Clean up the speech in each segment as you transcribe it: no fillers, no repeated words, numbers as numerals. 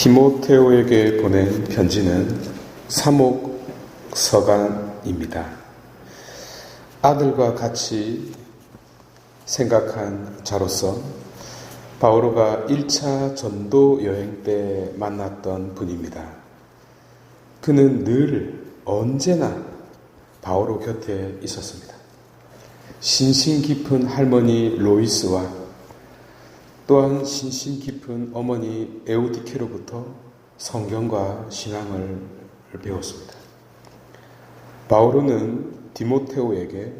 디모데오에게 보낸 편지는 사목서간입니다. 아들과 같이 생각한 자로서 바오로가 1차 전도 여행 때 만났던 분입니다. 그는 늘 언제나 바오로 곁에 있었습니다. 신심 깊은 할머니 로이스와 또한 신심 깊은 어머니 에우디케로부터 성경과 신앙을 배웠습니다. 바오로는 디모데오에게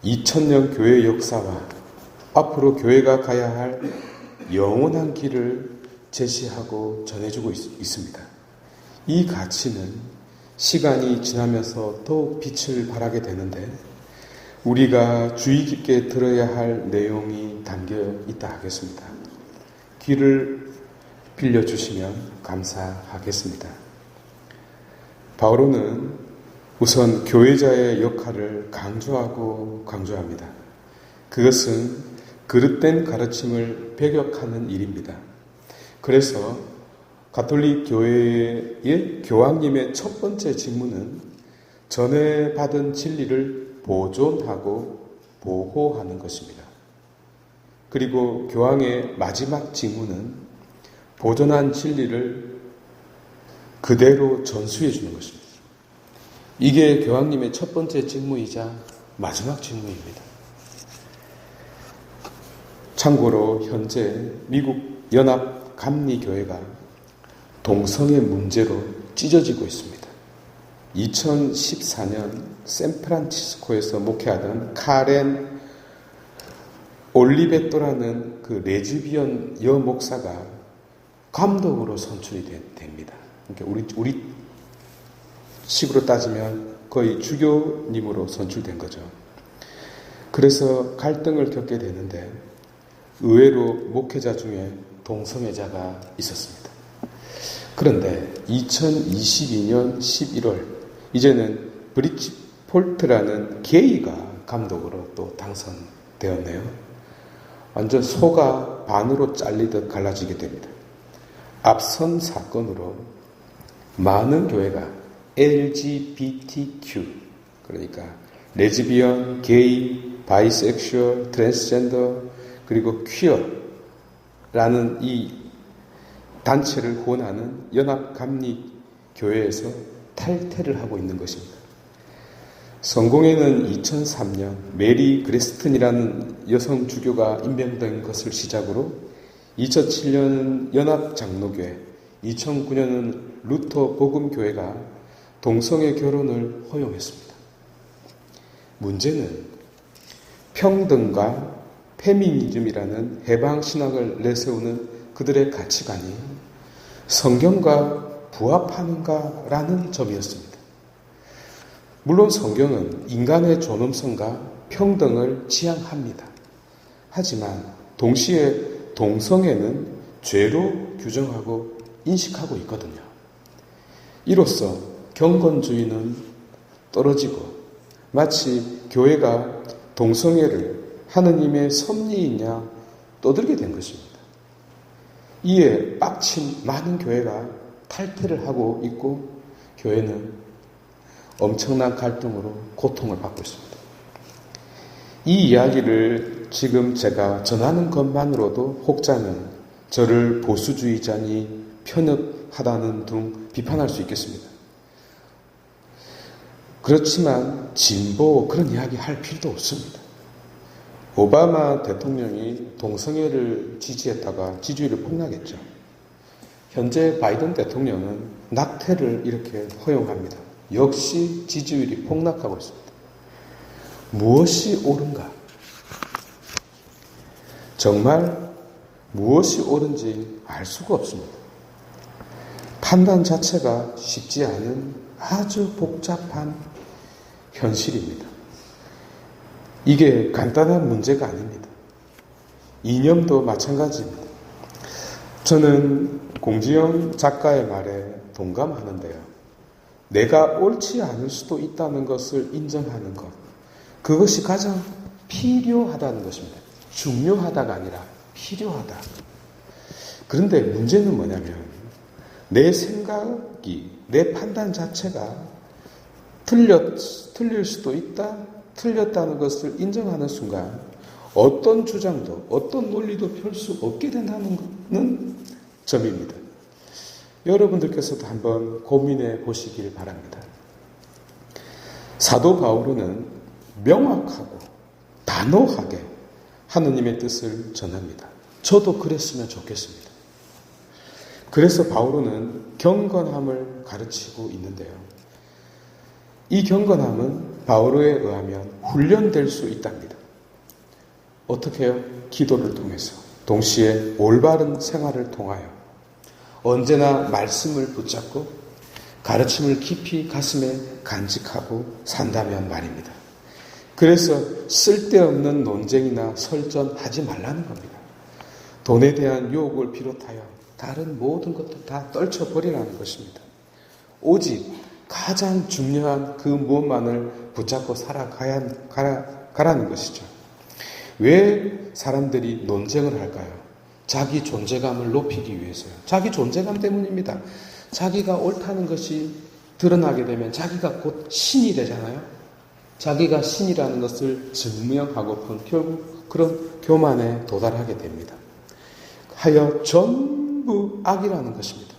2000년 교회 역사와 앞으로 교회가 가야 할 영원한 길을 제시하고 전해주고 있습니다. 이 가치는 시간이 지나면서 더욱 빛을 발하게 되는데 우리가 주의 깊게 들어야 할 내용이 담겨 있다 하겠습니다. 귀를 빌려주시면 감사하겠습니다. 바오로는 우선 교회자의 역할을 강조합니다. 그것은 그릇된 가르침을 배격하는 일입니다. 그래서 가톨릭 교회의 교황님의 첫 번째 직무는 전해 받은 진리를 보존하고 보호하는 것입니다. 그리고 교황의 마지막 직무는 보존한 진리를 그대로 전수해 주는 것입니다. 이게 교황님의 첫 번째 직무이자 마지막 직무입니다. 참고로 현재 미국 연합 감리교회가 동성애 문제로 찢어지고 있습니다. 2014년 샌프란시스코에서 목회하던 카렌 올리베토라는 그 레즈비언 여목사가 감독으로 선출이 됩니다. 그러니까 우리 식으로 따지면 거의 주교님으로 선출된 거죠. 그래서 갈등을 겪게 되는데 의외로 목회자 중에 동성애자가 있었습니다. 그런데 2022년 11월 이제는 브리치 폴트라는 게이가 감독으로 또 당선되었네요. 완전 소가 반으로 잘리듯 갈라지게 됩니다. 앞선 사건으로 많은 교회가 LGBTQ, 그러니까 레즈비언, 게이, 바이섹슈얼, 트랜스젠더, 그리고 퀴어라는 이 단체를 후원하는 연합감리교회에서 탈퇴를 하고 있는 것입니다. 성공회는 2003년 메리 그레스튼이라는 여성 주교가 임명된 것을 시작으로 2007년은 연합장로교회, 2009년은 루터 복음교회가 동성애 결혼을 허용했습니다. 문제는 평등과 페미니즘이라는 해방신학을 내세우는 그들의 가치관이 성경과 부합하는가라는 점이었습니다. 물론 성경은 인간의 존엄성과 평등을 지향합니다. 하지만 동시에 동성애는 죄로 규정하고 인식하고 있거든요. 이로써 경건주의는 떨어지고 마치 교회가 동성애를 하느님의 섭리이냐 떠들게 된 것입니다. 이에 빡친 많은 교회가 탈퇴를 하고 있고 교회는 엄청난 갈등으로 고통을 받고 있습니다. 이 이야기를 지금 제가 전하는 것만으로도 혹자는 저를 보수주의자니 편협하다는 등 비판할 수 있겠습니다. 그렇지만 진보 그런 이야기 할 필요도 없습니다. 오바마 대통령이 동성애를 지지했다가 지지율이 폭락했죠. 현재 바이든 대통령은 낙태를 이렇게 허용합니다. 역시 지지율이 폭락하고 있습니다. 무엇이 옳은가? 정말 무엇이 옳은지 알 수가 없습니다. 판단 자체가 쉽지 않은 아주 복잡한 현실입니다. 이게 간단한 문제가 아닙니다. 이념도 마찬가지입니다. 저는 공지영 작가의 말에 동감하는데요. 내가 옳지 않을 수도 있다는 것을 인정하는 것, 그것이 가장 필요하다는 것입니다. 중요하다가 아니라 필요하다. 그런데 문제는 뭐냐면 내 생각이, 내 판단 자체가 틀릴 수도 있다, 틀렸다는 것을 인정하는 순간 어떤 주장도, 어떤 논리도 펼 수 없게 된다는 점입니다. 여러분들께서도 한번 고민해 보시길 바랍니다. 사도 바울은 명확하고 단호하게 하느님의 뜻을 전합니다. 저도 그랬으면 좋겠습니다. 그래서 바울은 경건함을 가르치고 있는데요. 이 경건함은 바울에 의하면 훈련될 수 있답니다. 어떻게 해요? 기도를 통해서, 동시에 올바른 생활을 통하여 언제나 말씀을 붙잡고 가르침을 깊이 가슴에 간직하고 산다면 말입니다. 그래서 쓸데없는 논쟁이나 설전하지 말라는 겁니다. 돈에 대한 유혹을 비롯하여 다른 모든 것들 다 떨쳐버리라는 것입니다. 오직 가장 중요한 그 무엇만을 붙잡고 살아가라는 것이죠. 왜 사람들이 논쟁을 할까요? 자기 존재감을 높이기 위해서요. 자기 존재감 때문입니다. 자기가 옳다는 것이 드러나게 되면 자기가 곧 신이 되잖아요. 자기가 신이라는 것을 증명하고픈 결국 그런 교만에 도달하게 됩니다. 하여 전부 악이라는 것입니다.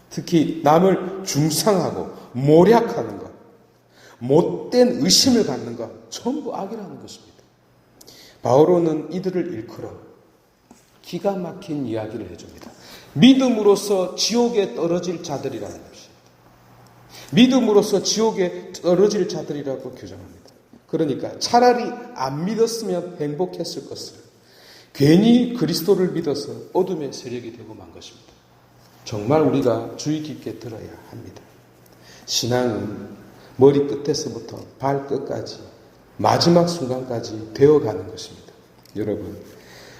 특히 남을 중상하고 모략하는 것, 못된 의심을 갖는 것, 전부 악이라는 것입니다. 바오로는 이들을 일컬어 기가 막힌 이야기를 해줍니다. 믿음으로써 지옥에 떨어질 자들이라는 것입니다. 믿음으로써 지옥에 떨어질 자들이라고 규정합니다. 그러니까 차라리 안 믿었으면 행복했을 것을 괜히 그리스도를 믿어서 어둠의 세력이 되고 만 것입니다. 정말 우리가 주의 깊게 들어야 합니다. 신앙은 머리 끝에서부터 발끝까지 마지막 순간까지 되어가는 것입니다. 여러분,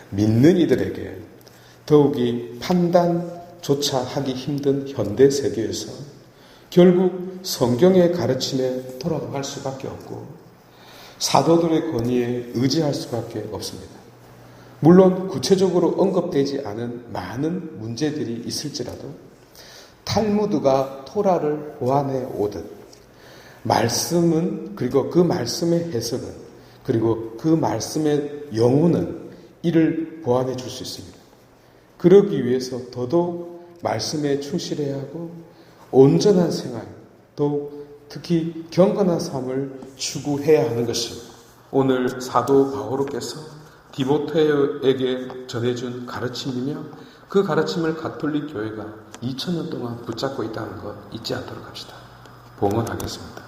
믿는 이들에게 더욱이 판단조차 하기 힘든 현대 세계에서 결국 성경의 가르침에 돌아갈 수밖에 없고 사도들의 권위에 의지할 수밖에 없습니다. 물론 구체적으로 언급되지 않은 많은 문제들이 있을지라도 탈무드가 토라를 보완해 오듯 말씀은, 그리고 그 말씀의 해석은, 그리고 그 말씀의 영혼은 이를 보완해 줄 수 있습니다. 그러기 위해서 더더욱 말씀에 충실해야 하고 온전한 생활, 또 특히 경건한 삶을 추구해야 하는 것입니다. 오늘 사도 바오로께서 디모데에게 전해준 가르침이며 그 가르침을 가톨릭 교회가 2000년 동안 붙잡고 있다는 것 잊지 않도록 합시다. 봉헌하겠습니다.